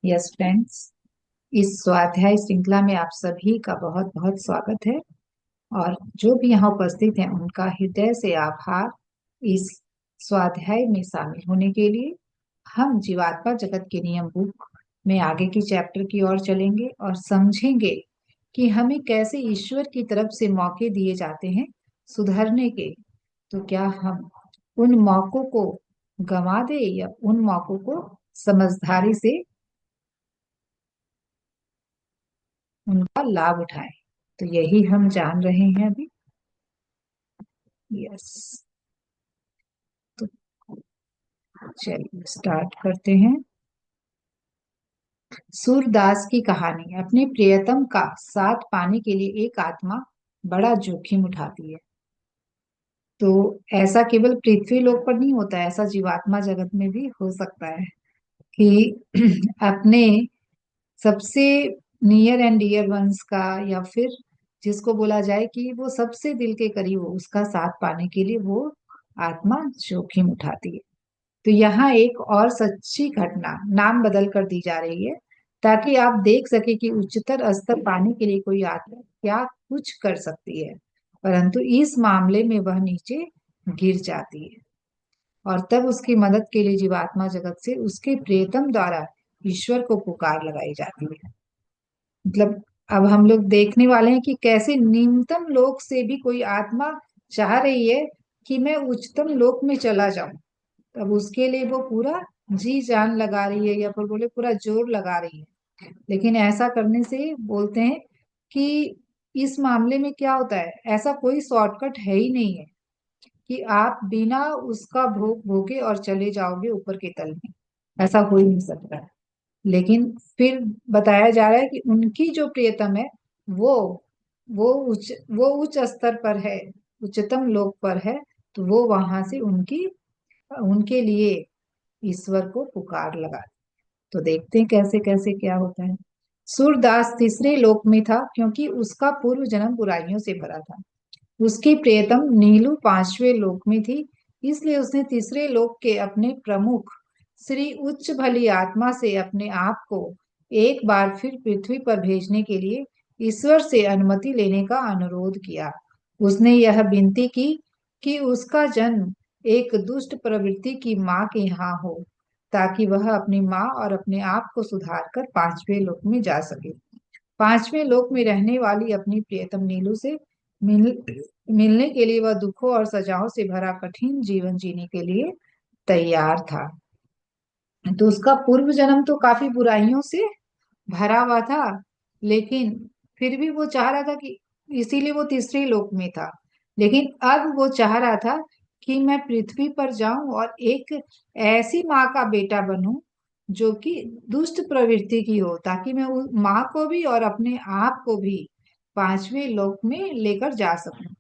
Yes friends, इस स्वाध्याय श्रृंखला में आप सभी का बहुत बहुत स्वागत है। और जो भी यहाँ उपस्थित हैं उनका हृदय से आभार इस स्वाध्याय में शामिल होने के लिए। हम जीवात्मा जगत के नियम बुक में आगे की चैप्टर की ओर चलेंगे और समझेंगे कि हमें कैसे ईश्वर की तरफ से मौके दिए जाते हैं सुधरने के। तो क्या हम उन मौकों को गंवा दे या उन मौकों को समझदारी से उनका लाभ उठाएं। तो यही हम जान रहे हैं अभी। यस, तो चलिए स्टार्ट करते हैं। सूरदास की कहानी। अपने प्रियतम का साथ पाने के लिए एक आत्मा बड़ा जोखिम उठाती है। तो ऐसा केवल पृथ्वी लोक पर नहीं होता है, ऐसा जीवात्मा जगत में भी हो सकता है कि अपने सबसे नियर एंड डियर वंस का, या फिर जिसको बोला जाए कि वो सबसे दिल के करीब हो, उसका साथ पाने के लिए वो आत्मा जोखिम उठाती है। तो यहाँ एक और सच्ची घटना नाम बदल कर दी जा रही है ताकि आप देख सके कि उच्चतर स्तर पाने के लिए कोई आत्मा क्या कुछ कर सकती है, परंतु इस मामले में वह नीचे गिर जाती है। और तब उसकी मदद के लिए जीवात्मा जगत से उसके प्रियतम द्वारा ईश्वर को पुकार लगाई जाती है। मतलब अब हम लोग देखने वाले हैं कि कैसे निम्नतम लोक से भी कोई आत्मा चाह रही है कि मैं उच्चतम लोक में चला जाऊं। तब उसके लिए वो पूरा जी जान लगा रही है, या फिर बोले पूरा जोर लगा रही है। लेकिन ऐसा करने से बोलते हैं कि इस मामले में क्या होता है, ऐसा कोई शॉर्टकट है ही नहीं है कि आप बिना उसका भोग भोगे और चले जाओगे ऊपर के तल में। ऐसा हो ही नहीं सकता है। लेकिन फिर बताया जा रहा है कि उनकी जो प्रियतम है वो वो उच्च स्तर पर है, उच्चतम लोक पर है। तो वो वहां से उनकी उनके लिए ईश्वर को पुकार लगा। तो देखते हैं कैसे कैसे क्या होता है। सूरदास तीसरे लोक में था क्योंकि उसका पूर्व जन्म बुराइयों से भरा था। उसकी प्रियतम नीलू पांचवें लोक में थी, इसलिए उसने तीसरे लोक के अपने प्रमुख श्री उच्च भली आत्मा से अपने आप को एक बार फिर पृथ्वी पर भेजने के लिए ईश्वर से अनुमति लेने का अनुरोध किया। उसने यह विनती की कि उसका जन्म एक दुष्ट प्रवृत्ति की माँ के यहाँ हो, ताकि वह अपनी माँ और अपने आप को सुधार कर पांचवें लोक में जा सके। पांचवें लोक में रहने वाली अपनी प्रियतम नीलू से मिल, मिलने के लिए वह दुखों और सजाओं से भरा कठिन जीवन जीने के लिए तैयार था। तो उसका पूर्व जन्म तो काफी बुराइयों से भरा हुआ था, लेकिन फिर भी वो चाह रहा था कि, इसीलिए वो तीसरे लोक में था। लेकिन अब वो चाह रहा था कि मैं पृथ्वी पर जाऊं और एक ऐसी माँ का बेटा बनूं जो कि दुष्ट प्रवृत्ति की हो, ताकि मैं उस माँ को भी और अपने आप को भी पांचवें लोक में लेकर जा सकूं।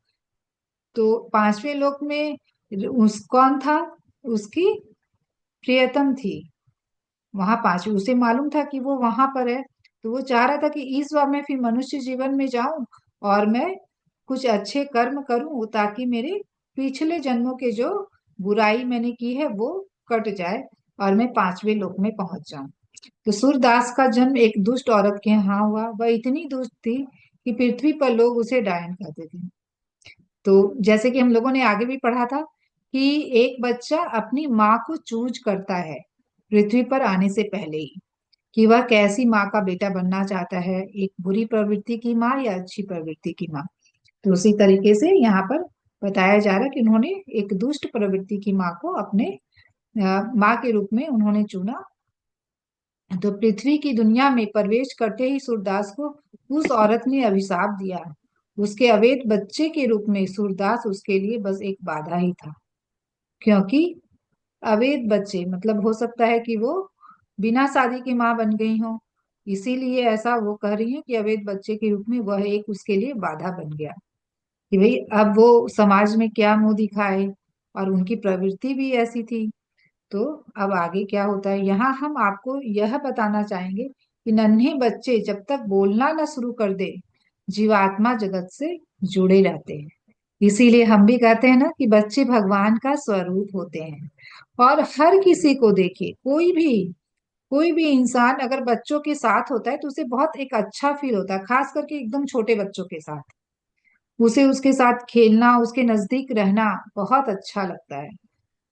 तो पांचवें लोक में उस कौन था, उसकी प्रियतम थी। वहां पांचवी, उसे मालूम था कि वो वहां पर है। तो वो चाह रहा था कि इस बार मैं फिर मनुष्य जीवन में जाऊं और मैं कुछ अच्छे कर्म करूं, ताकि मेरे पिछले जन्मों के जो बुराई मैंने की है वो कट जाए और मैं पांचवें लोक में पहुंच जाऊं। तो सूरदास का जन्म एक दुष्ट औरत के यहाँ हुआ। वह इतनी दुष्ट थी कि पृथ्वी पर लोग उसे डायन कहते थे। तो जैसे कि हम लोगों ने आगे भी पढ़ा था कि एक बच्चा अपनी माँ को चूज करता है पृथ्वी पर आने से पहले ही, कि वह कैसी माँ का बेटा बनना चाहता है, एक बुरी प्रवृत्ति की माँ या अच्छी प्रवृत्ति की माँ। तो उसी तरीके से यहाँ पर बताया जा रहा है कि उन्होंने एक दुष्ट प्रवृत्ति की माँ को अपने माँ के रूप में उन्होंने चुना। तो पृथ्वी की दुनिया में प्रवेश करते ही सूरदास को उस औरत ने अभिशाप दिया। उसके अवैध बच्चे के रूप में सूरदास उसके लिए बस एक बाधा ही था। क्योंकि अवैध बच्चे मतलब हो सकता है कि वो बिना शादी की माँ बन गई हो, इसीलिए ऐसा वो कह रही है कि अवैध बच्चे के रूप में वह एक उसके लिए बाधा बन गया कि भाई अब वो समाज में क्या मुंह दिखाए। और उनकी प्रवृत्ति भी ऐसी थी। तो अब आगे क्या होता है, यहाँ हम आपको यह बताना चाहेंगे कि नन्हे बच्चे जब तक बोलना न शुरू कर दे, जीवात्मा जगत से जुड़े रहते हैं। इसीलिए हम भी कहते हैं ना कि बच्चे भगवान का स्वरूप होते हैं। और हर किसी को देखिए, कोई भी कोई भी इंसान अगर बच्चों के साथ होता है तो उसे बहुत एक अच्छा फील होता है, खास करके एकदम छोटे बच्चों के साथ। उसे उसके साथ खेलना, उसके नजदीक रहना बहुत अच्छा लगता है।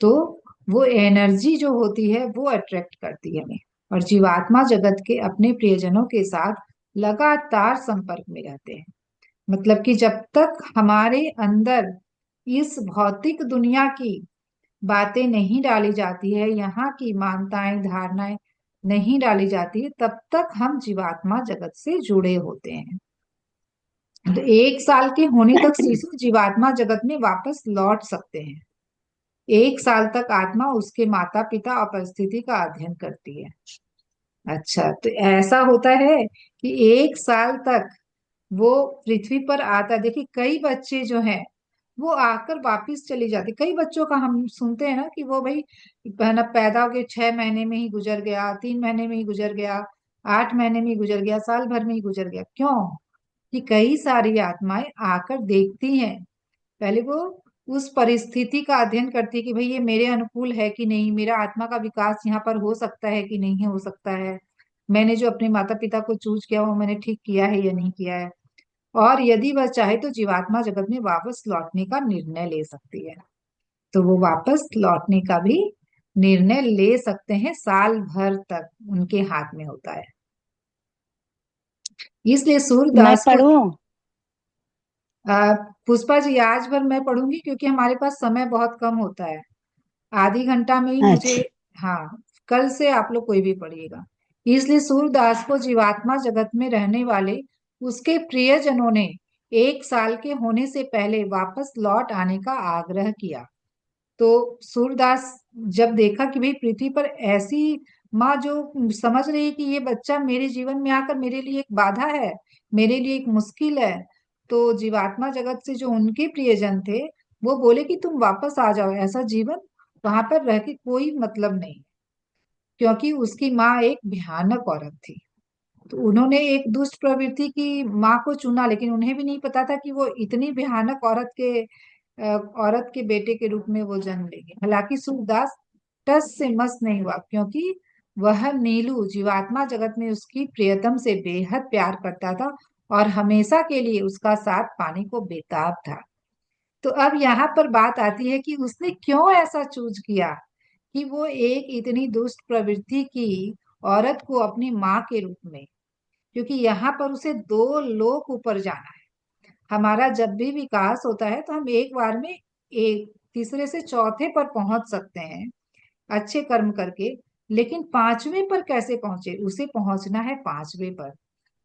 तो वो एनर्जी जो होती है वो अट्रैक्ट करती है हमें। और जीवात्मा जगत के अपने प्रियजनों के साथ लगातार संपर्क में रहते हैं। मतलब कि जब तक हमारे अंदर इस भौतिक दुनिया की बातें नहीं डाली जाती है, यहाँ की मान्यताएं धारणाएं नहीं डाली जाती है, तब तक हम जीवात्मा जगत से जुड़े होते हैं। तो 1 साल के होने तक शिशु जीवात्मा जगत में वापस लौट सकते हैं। 1 साल तक आत्मा उसके माता पिता और परिस्थिति का अध्ययन करती है। अच्छा, तो ऐसा होता है कि 1 साल तक वो पृथ्वी पर आता है। देखिए कई बच्चे जो हैं वो आकर वापिस चले जाते। कई बच्चों का हम सुनते हैं ना कि वो भाई ना पैदा हो के 6 महीने में ही गुजर गया, 3 महीने में ही गुजर गया, 8 महीने में ही गुजर गया, साल भर में ही गुजर गया। क्यों? कि कई सारी आत्माएं आकर देखती हैं। पहले वो उस परिस्थिति का अध्ययन करती है कि भाई ये मेरे अनुकूल है कि नहीं, मेरा आत्मा का विकास यहाँ पर हो सकता है कि नहीं हो सकता है, मैंने जो अपने माता पिता को चूज किया वो मैंने ठीक किया है या नहीं किया है। और यदि वह चाहे तो जीवात्मा जगत में वापस लौटने का निर्णय ले सकती है। तो वो वापस लौटने का भी निर्णय ले सकते हैं, साल भर तक उनके हाथ में होता है। इसलिए मैं सूरदास को पढ़ूं? पुष्पा जी आज भर मैं पढ़ूंगी क्योंकि हमारे पास समय बहुत कम होता है। आधी घंटा में ही मुझे। अच्छा। हाँ, कल से आप लोग कोई भी पढ़िएगा। इसलिए सूरदास को जीवात्मा जगत में रहने वाले उसके प्रियजनों ने 1 साल के होने से पहले वापस लौट आने का आग्रह किया। तो सूरदास जब देखा कि भाई पृथ्वी पर ऐसी माँ जो समझ रही है कि ये बच्चा मेरे जीवन में आकर मेरे लिए एक बाधा है, मेरे लिए एक मुश्किल है, तो जीवात्मा जगत से जो उनके प्रियजन थे वो बोले कि तुम वापस आ जाओ, ऐसा जीवन वहां पर रह के कोई मतलब नहीं। क्योंकि उसकी माँ एक भयानक औरत थी। तो उन्होंने एक दुष्ट प्रवृत्ति की माँ को चुना, लेकिन उन्हें भी नहीं पता था कि वो इतनी भयानक औरत के बेटे के रूप में वो जन्म लेंगे। हालांकि सूरदास टस से मस नहीं हुआ, क्योंकि वह नीलू जीवात्मा जगत में उसकी प्रियतम से बेहद प्यार करता था और हमेशा के लिए उसका साथ पाने को बेताब था। तो अब यहाँ पर बात आती है कि उसने क्यों ऐसा चूज किया कि वो एक इतनी दुष्ट प्रवृत्ति की औरत को अपनी माँ के रूप में। क्योंकि यहाँ पर उसे 2 लोक ऊपर जाना है। हमारा जब भी विकास होता है तो हम एक बार में एक तीसरे से चौथे पर पहुंच सकते हैं अच्छे कर्म करके। लेकिन 5वें पर कैसे पहुंचे? उसे पहुंचना है 5वें पर।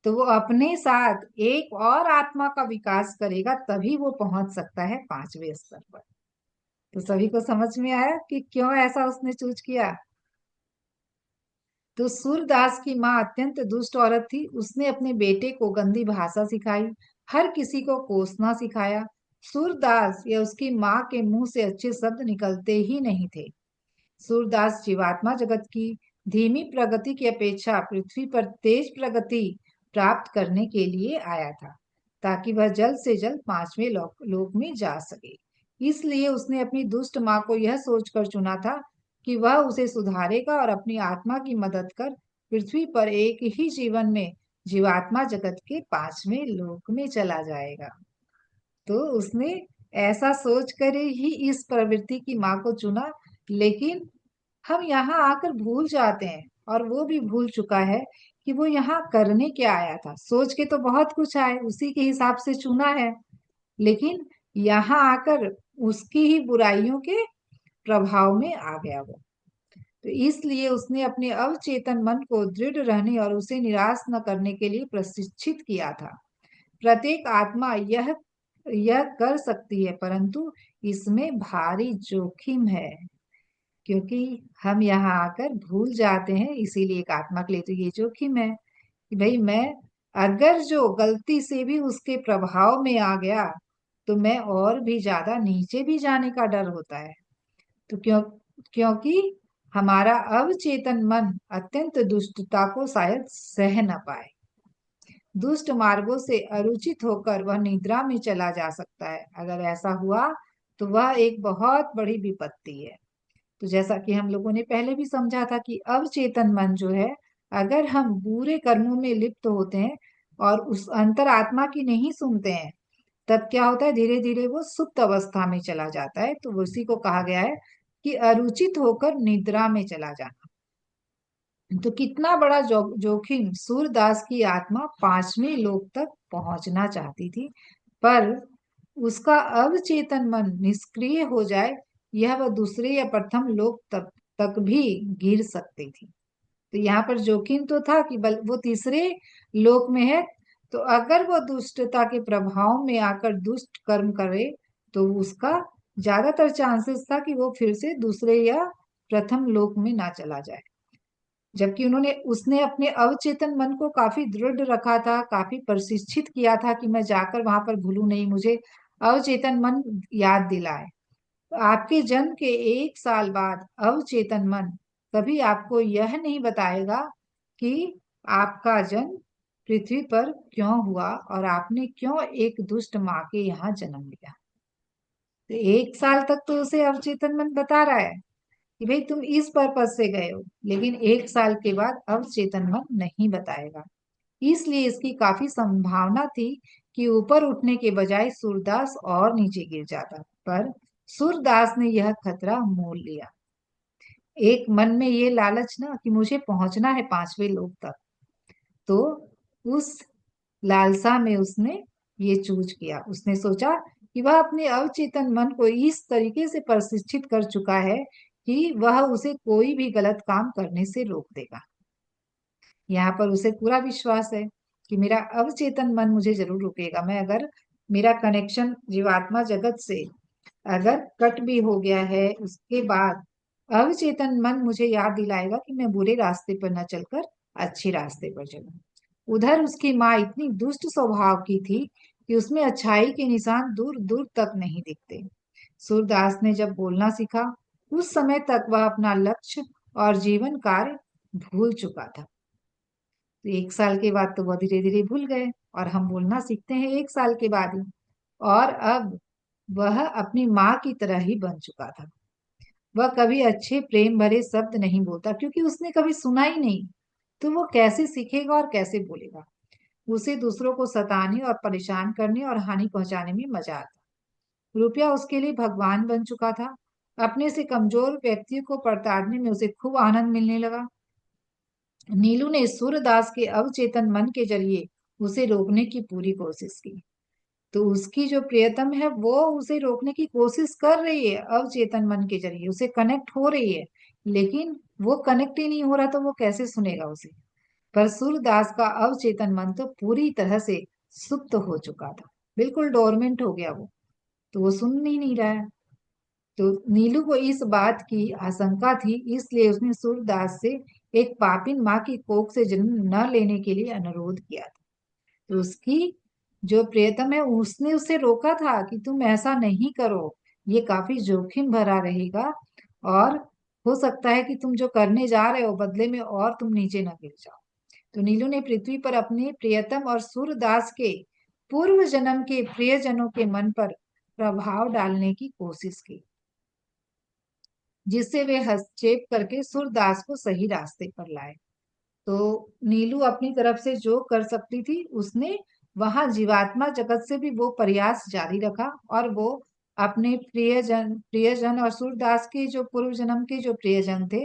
तो वो अपने साथ एक और आत्मा का विकास करेगा, तभी वो पहुंच सकता है 5वें स्तर पर। तो सभी को समझ में आया कि क्यों ऐसा उसने चूज किया। तो सूरदास की माँ अत्यंत दुष्ट औरत थी। उसने अपने बेटे को गंदी भाषा सिखाई, हर किसी को कोसना सिखाया। सूरदास या उसकी माँ के मुंह से अच्छे शब्द निकलते ही नहीं थे। सूरदास जीवात्मा जगत की धीमी प्रगति की अपेक्षा पृथ्वी पर तेज प्रगति प्राप्त करने के लिए आया था, ताकि वह जल्द से जल्द 5वें लोक में जा सके। इसलिए उसने अपनी दुष्ट माँ को यह सोचकर चुना था कि वह उसे सुधारेगा और अपनी आत्मा की मदद कर पृथ्वी पर एक ही जीवन में जीवात्मा जगत के 5वें लोक में चला जाएगा। तो उसने ऐसा सोच कर ही इस प्रवृत्ति की माँ को चुना। लेकिन हम यहाँ आकर भूल जाते हैं, और वो भी भूल चुका है कि वो यहाँ करने क्या आया था। सोच के तो बहुत कुछ आए, उसी के हिसाब से चुना है, लेकिन यहाँ आकर उसकी ही बुराइयों के प्रभाव में आ गया वो। तो इसलिए उसने अपने अवचेतन मन को दृढ़ रहने और उसे निराश न करने के लिए प्रशिक्षित किया था। प्रत्येक आत्मा यह कर सकती है, परंतु इसमें भारी जोखिम है। क्योंकि हम यहाँ आकर भूल जाते हैं, इसीलिए एक आत्मा के लिए तो ये जोखिम है कि भाई मैं अगर जो गलती से भी उसके प्रभाव में आ गया तो मैं और भी ज्यादा नीचे भी जाने का डर होता है। तो क्योंकि हमारा अवचेतन मन अत्यंत दुष्टता को शायद सह न पाए। दुष्ट मार्गों से अरुचित होकर वह निद्रा में चला जा सकता है। अगर ऐसा हुआ तो वह एक बहुत बड़ी विपत्ति है। तो जैसा कि हम लोगों ने पहले भी समझा था कि अवचेतन मन जो है, अगर हम बुरे कर्मों में लिप्त होते हैं और उस अंतर आत्मा की नहीं सुनते हैं, तब क्या होता है, धीरे धीरे वो सुप्त अवस्था में चला जाता है। तो उसी को कहा गया है कि अरुचित होकर निद्रा में चला जाना। तो कितना बड़ा जोखिम! सूरदास की आत्मा पांचवें लोक तक पहुंचना चाहती थी, पर उसका अवचेतन मन निष्क्रिय हो जाए, यह वह दूसरे या प्रथम लोक तक भी गिर सकती थी। तो यहाँ पर जोखिम तो था कि वो तीसरे लोक में है, तो अगर वो दुष्टता के प्रभाव में आकर दुष्ट कर्म करे, तो उसका ज्यादातर चांसेस था कि वो फिर से दूसरे या प्रथम लोक में ना चला जाए। जबकि उसने अपने अवचेतन मन को काफी दृढ़ रखा था, काफी प्रशिक्षित किया था कि मैं जाकर वहां पर भूलूं नहीं, मुझे अवचेतन मन याद दिलाए। तो आपके जन्म के 1 साल बाद अवचेतन मन कभी आपको यह नहीं बताएगा कि आपका जन्म पृथ्वी पर क्यों हुआ और आपने क्यों एक दुष्ट माँ के यहाँ जन्म लिया। तो 1 साल तक तो उसे अवचेतन मन बता रहा है कि भाई तुम इस पर्पज से गए हो, लेकिन 1 साल के बाद अवचेतन मन नहीं बताएगा। इसलिए इसकी काफी संभावना थी कि ऊपर उठने के बजाय सूरदास और नीचे गिर जाता, पर सूरदास ने यह खतरा मोल लिया। एक मन में ये लालच ना कि मुझे पहुंचना है पांचवें लोक तक, तो उस लालसा में उसने ये चूज किया। उसने सोचा कि वह अपने अवचेतन मन को इस तरीके से प्रशिक्षित कर चुका है कि वह उसे कोई भी गलत काम करने से रोक देगा। यहाँ पर उसे पूरा विश्वास है कि मेरा अवचेतन मन मुझे जरूर रोकेगा। मैं अगर मेरा कनेक्शन जीवात्मा जगत से अगर कट भी हो गया है, उसके बाद अवचेतन मन मुझे याद दिलाएगा कि मैं बुरे रास्ते पर न चलकर अच्छे रास्ते पर चलूं। उधर उसकी माँ इतनी दुष्ट स्वभाव की थी कि उसमें अच्छाई के निशान दूर दूर तक नहीं दिखते। सूरदास ने जब बोलना सीखा, उस समय तक वह अपना लक्ष्य और जीवन कार्य भूल चुका था। तो 1 साल के बाद तो वह धीरे धीरे भूल गए, और हम बोलना सीखते हैं 1 साल के बाद ही। और अब वह अपनी माँ की तरह ही बन चुका था। वह कभी अच्छे प्रेम भरे शब्द नहीं बोलता, क्योंकि उसने कभी सुना ही नहीं। तो वो कैसे सीखेगा और कैसे बोलेगा? उसे दूसरों को सताने और परेशान करने और हानि पहुंचाने में मजा आता। रुपया उसके लिए भगवान बन चुका था। अपने से कमजोर व्यक्तियों को प्रताड़ने में उसे खूब आनंद मिलने लगा। नीलू ने सूरदास के अवचेतन मन के जरिए उसे रोकने की पूरी कोशिश की। तो उसकी जो प्रियतम है वो उसे रोकने की कोशिश कर रही है, अवचेतन मन के जरिए उसे कनेक्ट हो रही है, लेकिन वो कनेक्ट ही नहीं हो रहा, तो वो कैसे सुनेगा उसे? पर सूरदास का अवचेतन मन तो पूरी तरह से सुप्त हो चुका था, बिल्कुल डोरमेंट हो गया वो, तो वो सुन ही नहीं रहा है। तो नीलू को इस बात की आशंका थी, इसलिए उसने सूरदास से एक पापिन माँ की कोख से जन्म न लेने के लिए अनुरोध किया था। तो उसकी जो प्रियतम है उसने उसे रोका था कि तुम ऐसा नहीं करो, ये काफी जोखिम भरा रहेगा, और हो सकता है कि तुम जो करने जा रहे हो बदले में और तुम नीचे न गिर जाओ। तो नीलू ने पृथ्वी पर अपने प्रियतम और सूरदास के पूर्व जन्म के प्रियजनों के मन पर प्रभाव डालने की कोशिश की, जिससे वे हस्तक्षेप करके सूरदास को सही रास्ते पर लाए। तो नीलू अपनी तरफ से जो कर सकती थी उसने वहां जीवात्मा जगत से भी वो प्रयास जारी रखा, और वो अपने प्रियजन और सूरदास के जो पूर्व जन्म के जो प्रियजन थे,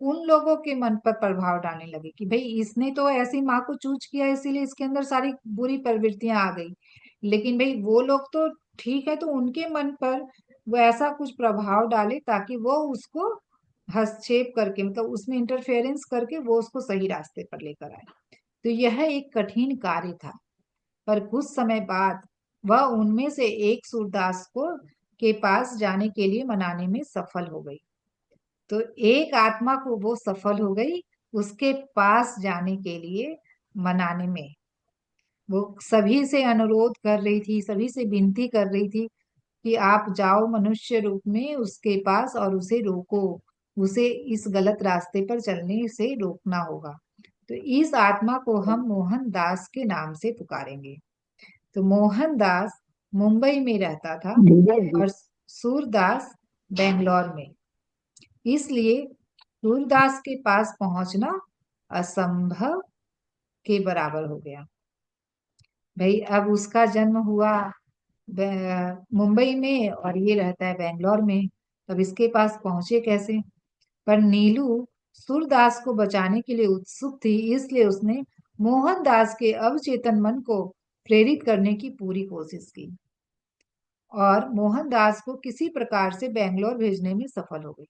उन लोगों के मन पर प्रभाव डालने लगे कि भाई इसने तो ऐसी माँ को चूज किया, इसीलिए इसके अंदर सारी बुरी प्रवृत्तियां आ गई। लेकिन भाई वो लोग तो ठीक है, तो उनके मन पर वो ऐसा कुछ प्रभाव डाले ताकि वो उसको हस्तक्षेप करके, मतलब उसमें इंटरफेरेंस करके वो उसको सही रास्ते पर लेकर आए। तो यह एक कठिन कार्य था, पर कुछ समय बाद वह उनमें से एक सूरदास को के पास जाने के लिए मनाने में सफल हो गई। तो एक आत्मा को वो सफल हो गई उसके पास जाने के लिए मनाने में। वो सभी से अनुरोध कर रही थी, सभी से विनती कर रही थी कि आप जाओ मनुष्य रूप में उसके पास और उसे रोको, उसे इस गलत रास्ते पर चलने से रोकना होगा। तो इस आत्मा को हम मोहन दास के नाम से पुकारेंगे। तो मोहन दास मुंबई में रहता था जी जी। और सूरदास बेंगलोर में। इसलिए सूरदास के पास पहुंचना असंभव के बराबर हो गया। भाई अब उसका जन्म हुआ मुंबई में और ये रहता है बेंगलोर में। अब इसके पास पहुंचे कैसे? पर नीलू सूरदास को बचाने के लिए उत्सुक थी, इसलिए उसने मोहनदास के अवचेतन मन को प्रेरित करने की पूरी कोशिश की और मोहनदास को किसी प्रकार से बेंगलोर भेजने में सफल हो गई।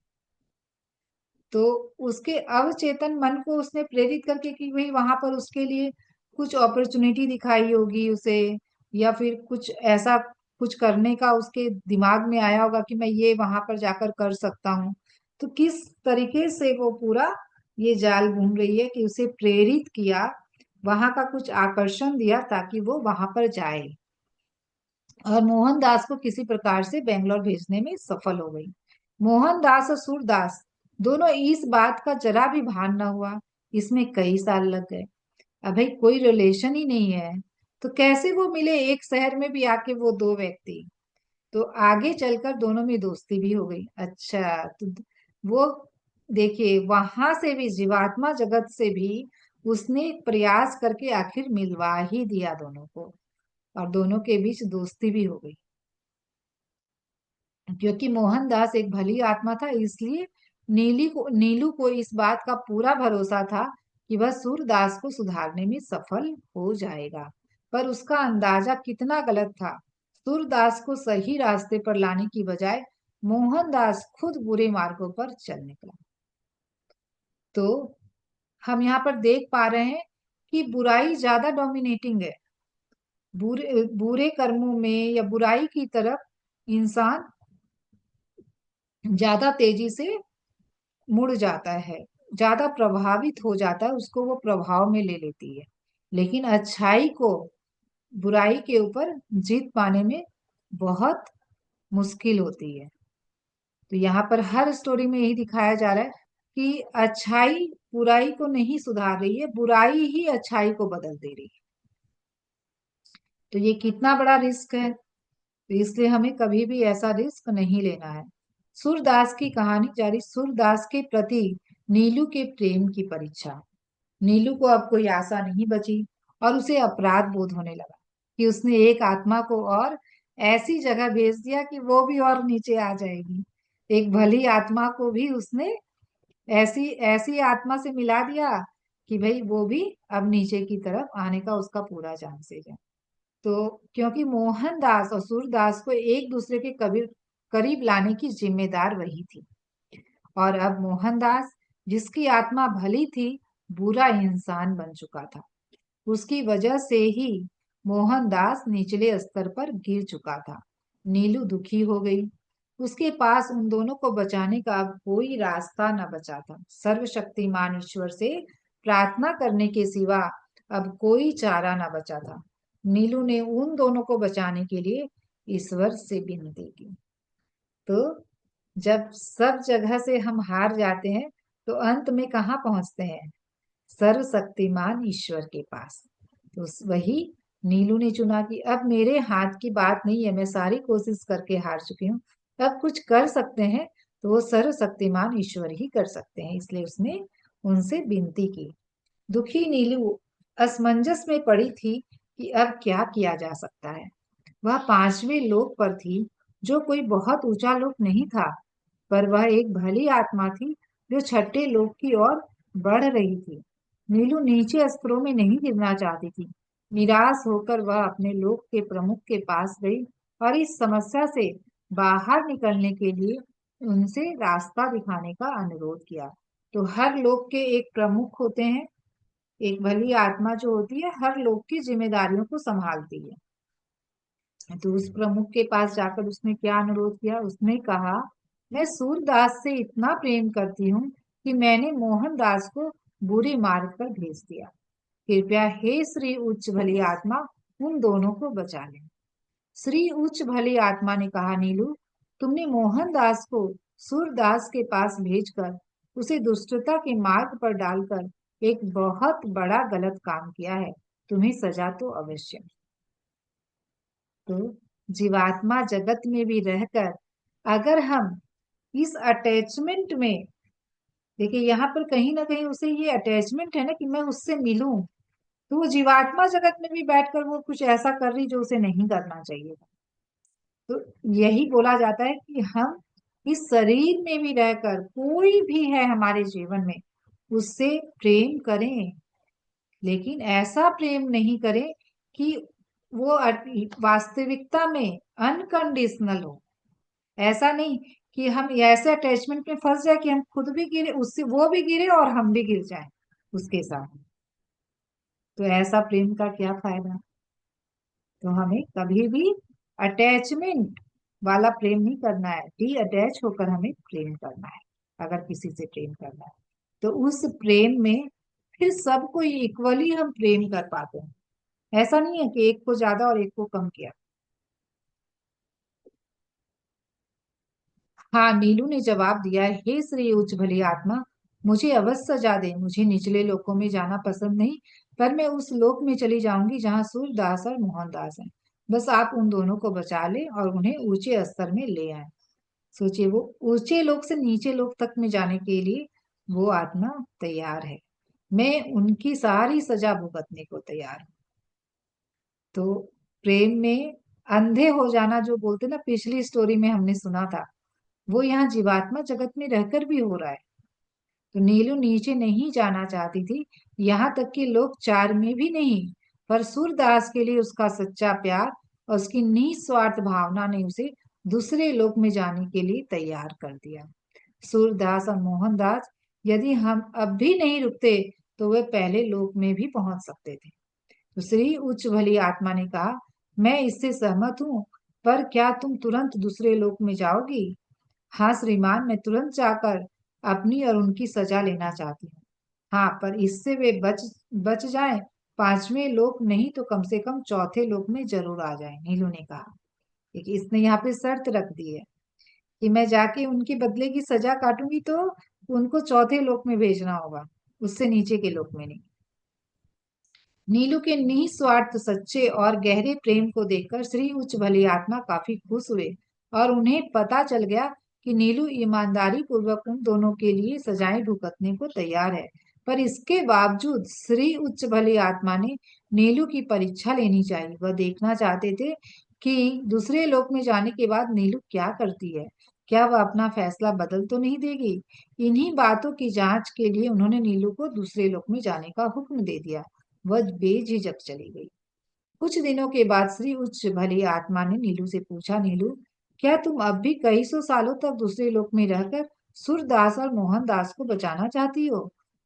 तो उसके अवचेतन मन को उसने प्रेरित करके कि भाई वहां पर उसके लिए कुछ अपॉर्चुनिटी दिखाई होगी उसे, या फिर कुछ ऐसा कुछ करने का उसके दिमाग में आया होगा कि मैं ये वहां पर जाकर कर सकता हूँ। तो किस तरीके से वो पूरा ये जाल घूम रही है कि उसे प्रेरित किया, वहां का कुछ आकर्षण दिया ताकि वो वहां पर जाए और मोहनदास को किसी प्रकार से बेंगलोर भेजने में सफल हो गई। मोहनदास और सूरदास दोनों इस बात का जरा भी भान न हुआ। इसमें कई साल लग गए। अब भाई कोई रिलेशन ही नहीं है, तो कैसे वो मिले एक शहर में भी आके वो दो व्यक्ति। तो आगे चलकर दोनों में दोस्ती भी हो गई। अच्छा, तो वो देखिए वहां से भी जीवात्मा जगत से भी उसने प्रयास करके आखिर मिलवा ही दिया दोनों को, और दोनों के बीच दोस्ती भी हो गई। क्योंकि मोहनदास एक भली आत्मा था, इसलिए नीलू को इस बात का पूरा भरोसा था कि वह सूरदास को सुधारने में सफल हो जाएगा। पर उसका अंदाजा कितना गलत था। सूरदास को सही रास्ते पर लाने की बजाय मोहनदास खुद बुरे मार्गों पर चल निकला। तो हम यहाँ पर देख पा रहे हैं कि बुराई ज्यादा डोमिनेटिंग है। बुरे बुरे कर्मों में या बुराई की तरफ इंसान ज्यादा तेजी से मुड़ जाता है, ज्यादा प्रभावित हो जाता है, उसको वो प्रभाव में ले लेती है। लेकिन अच्छाई को बुराई के ऊपर जीत पाने में बहुत मुश्किल होती है। तो यहाँ पर हर स्टोरी में यही दिखाया जा रहा है कि अच्छाई बुराई को नहीं सुधार रही है, बुराई ही अच्छाई को बदल दे रही है। तो ये कितना बड़ा रिस्क है, तो इसलिए हमें कभी भी ऐसा रिस्क नहीं लेना है। सूरदास की कहानी जारी। सूरदास के प्रति नीलू के प्रेम की परीक्षा। नीलू को अब कोई आशा नहीं बची और उसे अपराध बोध होने लगा कि उसने एक आत्मा को और ऐसी जगह भेज दिया कि वो भी और नीचे आ जाएगी। एक भली आत्मा को भी उसने ऐसी ऐसी आत्मा से मिला दिया कि भाई वो भी अब नीचे की तरफ आने का उसका पूरा चांसेस है। तो क्योंकि मोहनदास और सूरदास को एक दूसरे के करीब करीब लाने की जिम्मेदार वही थी, और अब मोहनदास जिसकी आत्मा भली थी बुरा इंसान बन चुका था। उसकी वजह से ही मोहनदास निचले स्तर पर गिर चुका था। नीलू दुखी हो गई। उसके पास उन दोनों को बचाने का अब कोई रास्ता न बचा था। सर्वशक्तिमान ईश्वर से प्रार्थना करने के सिवा अब कोई चारा न बचा था। नीलू ने उन दोनों को बचाने के लिए ईश्वर से विनती की। तो जब सब जगह से हम हार जाते हैं तो अंत में कहाँ पहुंचते हैं? सर्वशक्तिमान ईश्वर के पास। तो वही नीलू ने चुना कि अब मेरे हाथ की बात नहीं है, मैं सारी कोशिश करके हार चुकी हूँ, अब कुछ कर सकते हैं तो वो सर्वशक्तिमान ईश्वर ही कर सकते हैं। इसलिए उसने उनसे विनती की। दुखी नीलू असमंजस में पड़ी थी कि अब क्या किया जा सकता है। वह पांचवें लोक पर थी, जो कोई बहुत ऊंचा लोक नहीं था, पर वह एक भली आत्मा थी जो छठे लोक की ओर बढ़ रही थी। नीलू नीचे स्तरों में नहीं गिरना चाहती थी। निराश होकर वह अपने लोक के प्रमुख के पास गई और इस समस्या से बाहर निकलने के लिए उनसे रास्ता दिखाने का अनुरोध किया। तो हर लोक के एक प्रमुख होते हैं। एक भली आत्मा जो होती है हर लोक की जिम्मेदारियों को संभालती है। तो उस प्रमुख के पास जाकर उसने क्या अनुरोध किया? उसने कहा, मैं सूरदास से इतना प्रेम करती हूँ कि मैंने मोहनदास को बुरे मार्ग पर भेज दिया। कृपया हे श्री उच्च भली आत्मा उन दोनों को बचा ले। श्री उच्च भली आत्मा ने कहा, नीलू, तुमने मोहनदास को सूरदास के पास भेजकर उसे दुष्टता के मार्ग पर डालकर एक बहुत बड़ा गलत काम किया है। तुम्हें सजा तो अवश्य। तो जीवात्मा जगत में भी रहकर अगर हम इस अटैचमेंट में, देखिए यहाँ पर कहीं ना कहीं उसे ये अटैचमेंट है ना कि मैं उससे मिलूं, तो वो जीवात्मा जगत में भी बैठकर वो कुछ ऐसा कर रही जो उसे नहीं करना चाहिए था। तो यही बोला जाता है कि हम इस शरीर में भी रहकर, कोई भी है हमारे जीवन में, उससे प्रेम करें, लेकिन ऐसा प्रेम नहीं करें कि वो वास्तविकता में अनकंडीशनल हो। ऐसा नहीं कि हम ऐसे अटैचमेंट में फंस जाए कि हम खुद भी गिरे, उससे वो भी गिरे और हम भी गिर जाएं उसके साथ। तो ऐसा प्रेम का क्या फायदा। तो हमें कभी भी अटैचमेंट वाला प्रेम नहीं करना है, डी अटैच होकर हमें प्रेम करना है। अगर किसी से प्रेम करना है तो उस प्रेम में फिर सबको इक्वली हम प्रेम कर पाते हैं। ऐसा नहीं है कि एक को ज्यादा और एक को कम किया। हाँ, नीलू ने जवाब दिया, हे श्री उच्च भली आत्मा, मुझे अवश्य सजा दे। मुझे निचले लोकों में जाना पसंद नहीं, पर मैं उस लोक में चली जाऊंगी जहाँ सूरदास और मोहनदास हैं। बस आप उन दोनों को बचा ले और उन्हें ऊंचे स्तर में ले आए। सोचिए, वो ऊंचे लोक से नीचे लोक तक में जाने के लिए वो आत्मा तैयार है। मैं उनकी सारी सजा भुगतने को तैयार हूँ। तो प्रेम में अंधे हो जाना जो बोलते ना, पिछली स्टोरी में हमने सुना था, वो यहाँ जीवात्मा जगत में रहकर भी हो रहा है। तो नीलू नीचे नहीं जाना चाहती थी, यहाँ तक कि लोक चार में भी नहीं। पर सूरदास के लिए उसका सच्चा प्यार और उसकी निस्वार्थ भावना ने उसे दूसरे लोक में जाने के लिए तैयार कर दिया। सूरदास और मोहनदास यदि हम अब भी नहीं रुकते तो वे पहले लोक में भी पहुंच सकते थे। तो श्री उच्च भली आत्मा ने कहा, मैं इससे सहमत हूँ, पर क्या तुम तुरंत दूसरे लोक में जाओगी। हाँ श्रीमान, मैं तुरंत जाकर अपनी और उनकी सजा लेना चाहती हूँ। हाँ, पर इससे वे बच बच जाएं, पांचवें लोक नहीं तो कम से कम चौथे लोक में जरूर आ जाएं। नीलू ने कहा। देखिए, इसने यहाँ पे शर्त रख दी है कि मैं जाके उनके बदले की सजा काटूंगी तो उनको चौथे लोक में भेजना होगा, उससे नीचे के लोक में नहीं। नीलू के निस्वार्थ सच्चे और गहरे प्रेम को देखकर श्री उच्च भली आत्मा काफी खुश हुए और उन्हें पता चल गया कि नीलू ईमानदारी पूर्वक उन दोनों के लिए सजाएं भुगतने को तैयार है। पर इसके बावजूद श्री उच्च भली आत्मा ने नीलू की परीक्षा लेनी चाहिए। वह देखना चाहते थे कि दूसरे लोक में जाने के बाद नीलू क्या करती है। क्या वह अपना फैसला बदल तो नहीं देगी। इन्हीं बातों की जांच के लिए उन्होंने नीलू को दूसरे लोक में जाने का हुक्म दे दिया। वह बेझिझक चली गई। कुछ दिनों के बाद श्री उच्च भली आत्मा ने नीलू से पूछा, नीलू, क्या तुम अब भी कई सौ सालों तक दूसरे लोक में रहकर सूरदास और मोहनदास को बचाना चाहती हो।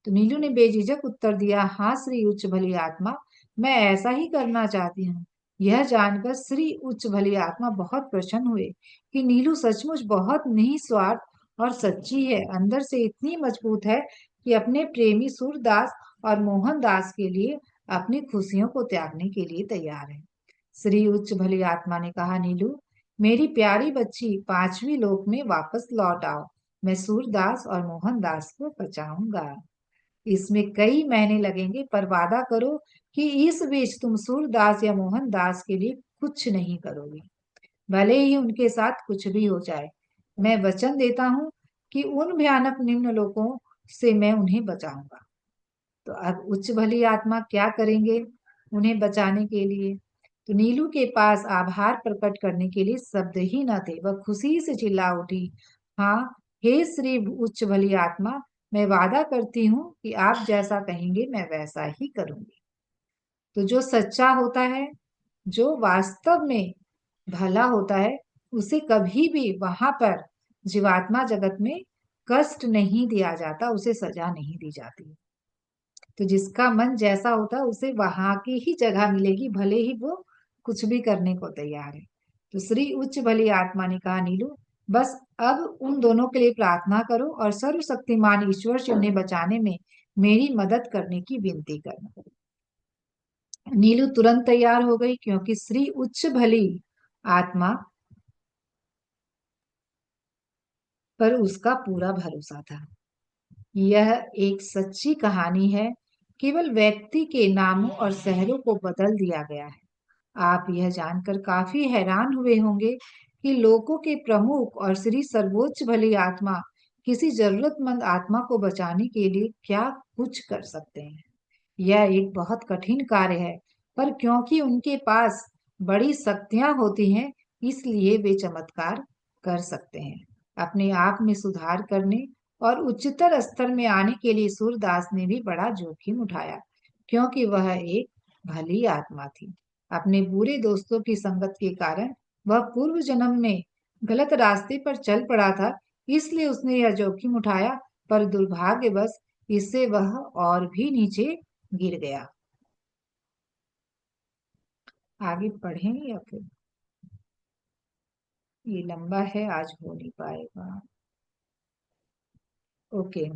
तो नीलू ने बेझिझक उत्तर दिया, हाँ श्री उच्च भली आत्मा, मैं ऐसा ही करना चाहती हूँ। यह जानकर श्री उच्च भली आत्मा बहुत प्रसन्न हुए कि नीलू सचमुच बहुत निस्वार्थ और सच्ची है, अंदर से इतनी मजबूत है कि अपने प्रेमी सूरदास और मोहनदास के लिए अपनी खुशियों को त्यागने के लिए तैयार है। श्री उच्च भली आत्मा ने कहा, नीलू, मेरी प्यारी बच्ची, पांचवी लोक में वापस लौट आओ। मैं सूरदास और मोहनदास को बचाऊंगा। इसमें कई महीने लगेंगे, पर वादा करो कि इस बीच तुम सूरदास या मोहनदास के लिए कुछ नहीं करोगी, भले ही उनके साथ कुछ भी हो जाए। मैं वचन देता हूँ कि उन भयानक निम्न लोकों से मैं उन्हें बचाऊंगा। तो अब उच्च भली आत्मा क्या करेंगे उन्हें बचाने के लिए। तो नीलू के पास आभार प्रकट करने के लिए शब्द ही न थे। वह खुशी से चिल्ला उठी, हाँ, हे श्री उच्च भली आत्मा, मैं वादा करती हूँ कि आप जैसा कहेंगे मैं वैसा ही करूंगी। तो जो सच्चा होता है, जो वास्तव में भला होता है, उसे कभी भी वहां पर जीवात्मा जगत में कष्ट नहीं दिया जाता, उसे सजा नहीं दी जाती। तो जिसका मन जैसा होता है उसे वहां की ही जगह मिलेगी, भले ही वो कुछ भी करने को तैयार है। तो श्री उच्च भली आत्मा ने कहा, नीलू, बस अब उन दोनों के लिए प्रार्थना करो और सर्वशक्तिमान ईश्वर से उन्हें बचाने में मेरी मदद करने की विनती करना। नीलू तुरंत तैयार हो गई, क्योंकि श्री उच्च भली आत्मा पर उसका पूरा भरोसा था। यह एक सच्ची कहानी है, केवल व्यक्ति के नामों और शहरों को बदल दिया गया है। आप यह जानकर काफी हैरान हुए होंगे कि लोगों के प्रमुख और श्री सर्वोच्च भली आत्मा किसी जरूरतमंद आत्मा को बचाने के लिए क्या कुछ कर सकते हैं। यह एक बहुत कठिन कार्य है, पर क्योंकि उनके पास बड़ी शक्तियां होती हैं, इसलिए वे चमत्कार कर सकते हैं। अपने आप में सुधार करने और उच्चतर स्तर में आने के लिए सूरदास ने भी बड़ा जोखिम उठाया, क्योंकि वह एक भली आत्मा थी। अपने बुरे दोस्तों की संगत के कारण वह पूर्व जन्म में गलत रास्ते पर चल पड़ा था, इसलिए उसने यह जोखिम उठाया, पर दुर्भाग्यवश इससे वह और भी नीचे गिर गया। आगे पढ़ें या फिर ये लंबा है, आज हो नहीं पाएगा। ओके,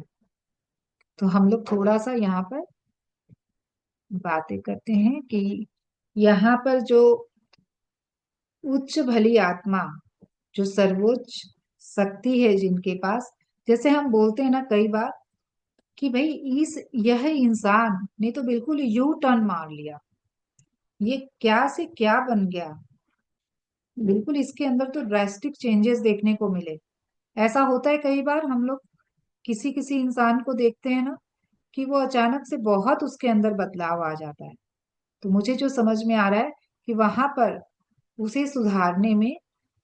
तो हम लोग थोड़ा सा यहाँ पर बातें करते हैं कि यहाँ पर जो उच्च भली आत्मा, जो सर्वोच्च शक्ति है जिनके पास, जैसे हम बोलते हैं ना कई बार कि भाई इस यह इंसान ने तो बिल्कुल यू टर्न मार लिया, ये क्या से क्या बन गया, बिल्कुल इसके अंदर तो ड्रास्टिक चेंजेस देखने को मिले। ऐसा होता है कई बार, हम लोग किसी किसी इंसान को देखते हैं ना कि वो अचानक से बहुत उसके अंदर बदलाव आ जाता है। तो मुझे जो समझ में आ रहा है कि वहां पर उसे सुधारने में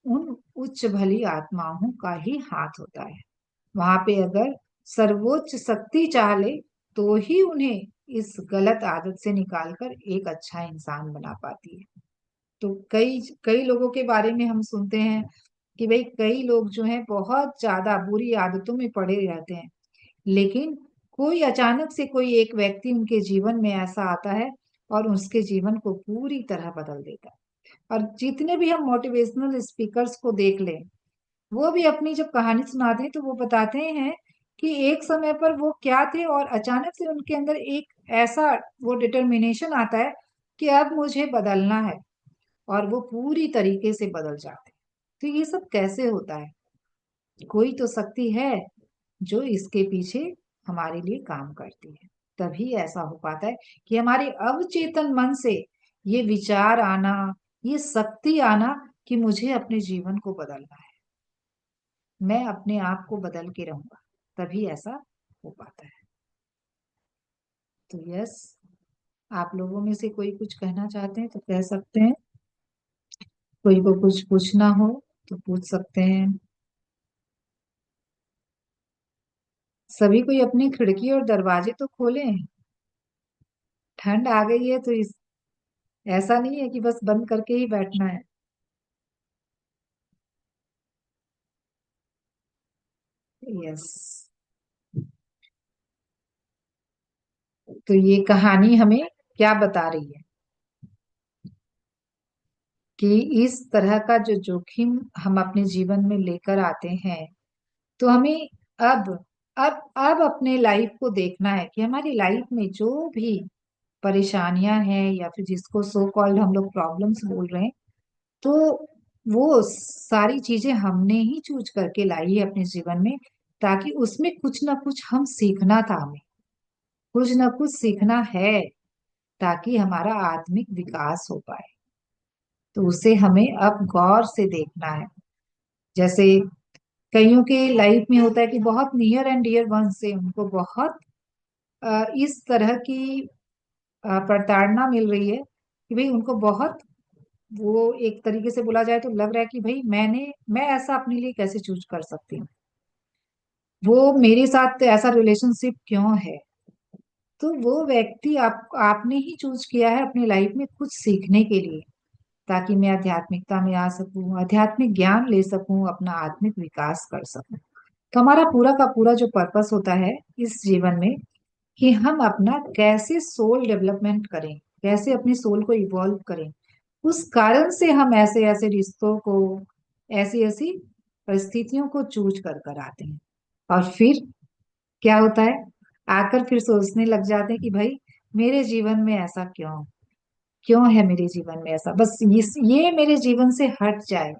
उन उच्च भली आत्माओं का ही हाथ होता है। वहां पे अगर सर्वोच्च शक्ति चाह ले तो ही उन्हें इस गलत आदत से निकालकर एक अच्छा इंसान बना पाती है। तो कई कई लोगों के बारे में हम सुनते हैं कि भाई कई लोग जो हैं बहुत ज्यादा बुरी आदतों में पड़े रहते हैं, लेकिन कोई अचानक से कोई एक व्यक्ति उनके जीवन में ऐसा आता है और उसके जीवन को पूरी तरह बदल देता है। और जितने भी हम मोटिवेशनल स्पीकर्स को देख लें, वो भी अपनी जब कहानी सुनाते हैं तो वो बताते हैं कि एक समय पर वो क्या थे और अचानक से उनके अंदर एक ऐसा वो डिटर्मिनेशन आता है कि अब मुझे बदलना है, और वो पूरी तरीके से बदल जाते हैं। तो ये सब कैसे होता है? कोई तो शक्ति है जो इसके पीछे हमारे लिए काम करती है, तभी ऐसा हो पाता है कि हमारे अवचेतन मन से ये विचार आना, ये शक्ति आना कि मुझे अपने जीवन को बदलना है, मैं अपने आप को बदल के रहूंगा, तभी ऐसा हो पाता है। तो यस, आप लोगों में से कोई कुछ कहना चाहते हैं तो कह सकते हैं, कोई को कुछ पूछना हो तो पूछ सकते हैं। सभी कोई अपनी खिड़की और दरवाजे तो खोलें, ठंड आ गई है तो ऐसा नहीं है कि बस बंद करके ही बैठना है। यस, तो ये कहानी हमें क्या बता रही है कि इस तरह का जो जोखिम हम अपने जीवन में लेकर आते हैं, तो हमें अब अब अपने लाइफ को देखना है कि हमारी लाइफ में जो भी परेशानियां हैं या फिर जिसको सो कॉल्ड हम लोग प्रॉब्लम्स बोल रहे हैं, तो वो सारी चीजें हमने ही चूज करके लाई है अपने जीवन में, ताकि उसमें कुछ ना कुछ हम सीखना था, हमें कुछ ना कुछ सीखना है, ताकि हमारा आत्मिक विकास हो पाए। तो उसे हमें अब गौर से देखना है। जैसे कईयों के लाइफ में होता है कि बहुत नियर एंड डियर वन से उनको बहुत इस तरह की प्रताड़ना मिल रही है कि भाई उनको बहुत, वो एक तरीके से बोला जाए तो लग रहा है कि भाई मैं ऐसा अपने लिए कैसे चूज कर सकती हूँ, वो मेरे साथ ऐसा रिलेशनशिप क्यों है। तो वो व्यक्ति आपने ही चूज किया है अपनी लाइफ में कुछ सीखने के लिए, ताकि मैं आध्यात्मिकता में आ सकूं, आध्यात्मिक ज्ञान ले सकूं, अपना आत्मिक विकास कर सकूं। तो हमारा पूरा का पूरा जो पर्पस होता है इस जीवन में, कि हम अपना कैसे सोल डेवलपमेंट करें, कैसे अपनी सोल को इवॉल्व करें, उस कारण से हम ऐसे ऐसे रिश्तों को, ऐसी ऐसी परिस्थितियों को चूज कर कर आते हैं। और फिर क्या होता है, आकर फिर सोचने लग जाते हैं कि भाई मेरे जीवन में ऐसा क्यों, क्यों है मेरे जीवन में ऐसा, बस ये मेरे जीवन से हट जाए,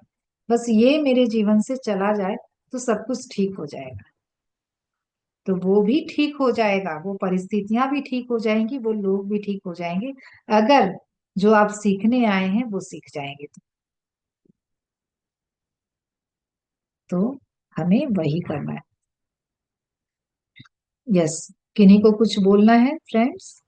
बस ये मेरे जीवन से चला जाए तो सब कुछ ठीक हो जाएगा। तो वो भी ठीक हो जाएगा, वो परिस्थितियां भी ठीक हो जाएंगी, वो लोग भी ठीक हो जाएंगे, अगर जो आप सीखने आए हैं वो सीख जाएंगे तो। तो हमें वही करना है। यस। किन्हीं को कुछ बोलना है फ्रेंड्स?